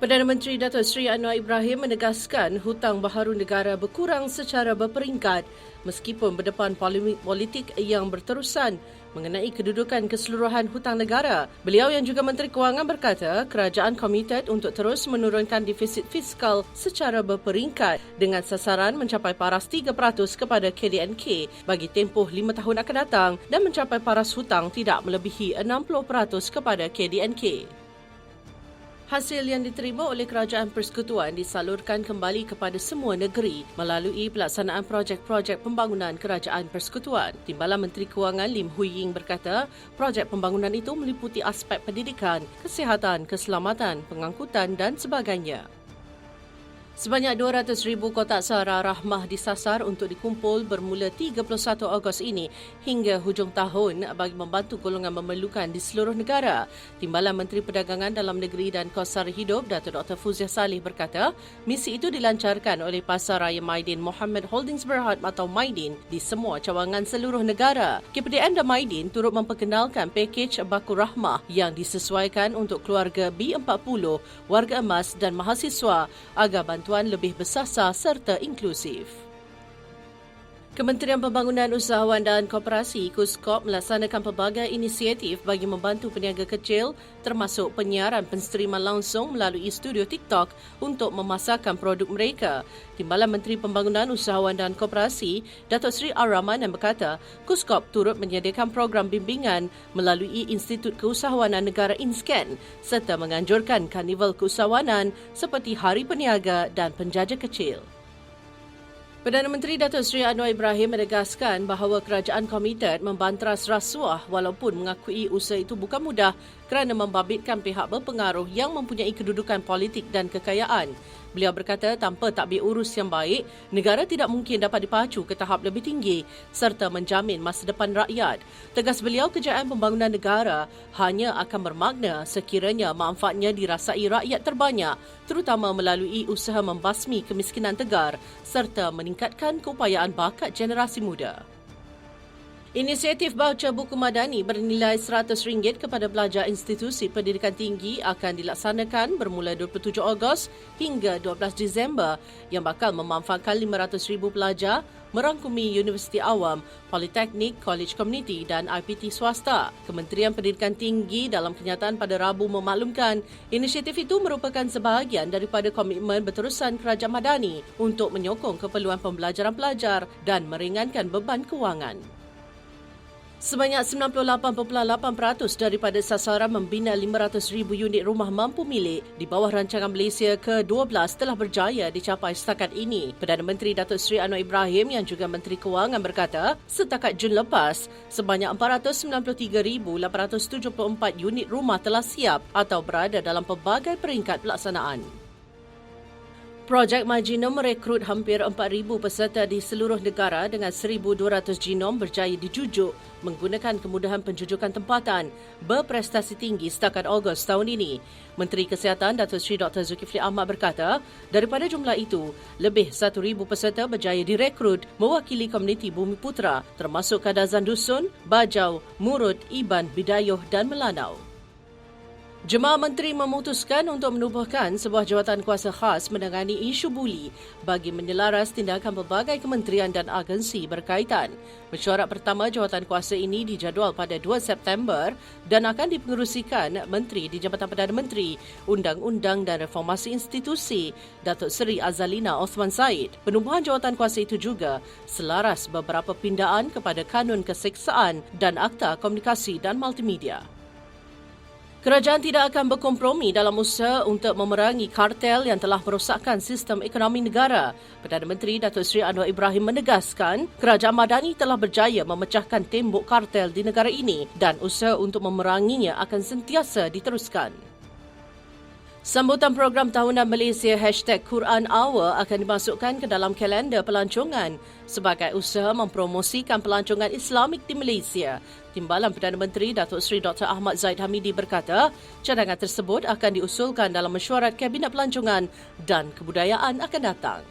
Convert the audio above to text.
Perdana Menteri Datuk Seri Anwar Ibrahim menegaskan hutang baharu negara berkurang secara berperingkat meskipun berdepan polemik politik yang berterusan mengenai kedudukan keseluruhan hutang negara. Beliau yang juga Menteri Kewangan berkata kerajaan komited untuk terus menurunkan defisit fiskal secara berperingkat dengan sasaran mencapai paras 3% kepada KDNK bagi tempoh 5 tahun akan datang dan mencapai paras hutang tidak melebihi 60% kepada KDNK. Hasil yang diterima oleh Kerajaan Persekutuan disalurkan kembali kepada semua negeri melalui pelaksanaan projek-projek pembangunan Kerajaan Persekutuan. Timbalan Menteri Kewangan Lim Hui Ying berkata, projek pembangunan itu meliputi aspek pendidikan, kesihatan, keselamatan, pengangkutan dan sebagainya. Sebanyak 200,000 kotak suara rahmah disasar untuk dikumpul bermula 31 Ogos ini hingga hujung tahun bagi membantu golongan memerlukan di seluruh negara. Timbalan Menteri Perdagangan Dalam Negeri dan Kos Sara Hidup, Datuk Dr. Fuziah Salih berkata, misi itu dilancarkan oleh Pasaraya Maidin Mohammed Holdings Berhad atau Maidin di semua cawangan seluruh negara. KPDN dan Maidin turut memperkenalkan pakej Baku Rahmah yang disesuaikan untuk keluarga B40, warga emas dan mahasiswa agar bantuan lebih bersasar serta inklusif. Kementerian Pembangunan Usahawan dan Koperasi KUSKOP melaksanakan pelbagai inisiatif bagi membantu peniaga kecil termasuk penyiaran penstriman langsung melalui studio TikTok untuk memasarkan produk mereka. Timbalan Menteri Pembangunan Usahawan dan Koperasi Datuk Seri Ar-Rahman yang berkata KUSKOP turut menyediakan program bimbingan melalui Institut Keusahawanan Negara INSCAN serta menganjurkan karnival keusahawanan seperti Hari Peniaga dan Penjaja Kecil. Perdana Menteri Datuk Seri Anwar Ibrahim menegaskan bahawa kerajaan komited membanteras rasuah walaupun mengakui usaha itu bukan mudah kerana membabitkan pihak berpengaruh yang mempunyai kedudukan politik dan kekayaan. Beliau berkata tanpa tadbir urus yang baik, negara tidak mungkin dapat dipacu ke tahap lebih tinggi serta menjamin masa depan rakyat. Tegas beliau, kejayaan pembangunan negara hanya akan bermakna sekiranya manfaatnya dirasai rakyat terbanyak, terutama melalui usaha membasmi kemiskinan tegar serta meningkatkan keupayaan bakat generasi muda. Inisiatif baucer buku madani bernilai RM100 kepada pelajar institusi pendidikan tinggi akan dilaksanakan bermula 27 Ogos hingga 12 Disember yang bakal memanfaatkan 500,000 pelajar merangkumi universiti awam, politeknik, kolej komuniti dan IPT swasta. Kementerian Pendidikan Tinggi dalam kenyataan pada Rabu memaklumkan inisiatif itu merupakan sebahagian daripada komitmen berterusan Kerajaan Madani untuk menyokong keperluan pembelajaran pelajar dan meringankan beban kewangan. Sebanyak 98.8% daripada sasaran membina 500,000 unit rumah mampu milik di bawah rancangan Malaysia ke-12 telah berjaya dicapai setakat ini. Perdana Menteri Datuk Seri Anwar Ibrahim yang juga Menteri Kewangan berkata, setakat Jun lepas, sebanyak 493,874 unit rumah telah siap atau berada dalam pelbagai peringkat pelaksanaan. Projek Majino merekrut hampir 4,000 peserta di seluruh negara dengan 1,200 genom berjaya dijujuk menggunakan kemudahan penjujukan tempatan berprestasi tinggi setakat Ogos tahun ini. Menteri Kesihatan Datuk Seri Dr. Zulkifli Ahmad berkata, daripada jumlah itu, lebih 1,000 peserta berjaya direkrut mewakili komuniti Bumi Putra termasuk Kadazan Dusun, Bajau, Murut, Iban, Bidayuh dan Melanau. Jemaah Menteri memutuskan untuk menubuhkan sebuah jawatan kuasa khas menangani isu buli bagi menyelaras tindakan pelbagai kementerian dan agensi berkaitan. Mesyuarat pertama jawatan kuasa ini dijadual pada 2 September dan akan dipengerusikan Menteri di Jabatan Perdana Menteri, Undang-Undang dan Reformasi Institusi, Datuk Seri Azalina Osman Said. Penubuhan jawatan kuasa itu juga selaras beberapa pindaan kepada Kanun Keseksaan dan Akta Komunikasi dan Multimedia. Kerajaan tidak akan berkompromi dalam usaha untuk memerangi kartel yang telah merosakkan sistem ekonomi negara. Perdana Menteri Datuk Seri Anwar Ibrahim menegaskan, Kerajaan Madani telah berjaya memecahkan tembok kartel di negara ini dan usaha untuk memeranginya akan sentiasa diteruskan. Sambutan program tahunan Malaysia #Quran Hour akan dimasukkan ke dalam kalender pelancongan sebagai usaha mempromosikan pelancongan Islamik di Malaysia. Timbalan Perdana Menteri Datuk Seri Dr. Ahmad Zaid Hamidi berkata, cadangan tersebut akan diusulkan dalam mesyuarat Kabinet Pelancongan dan Kebudayaan akan datang.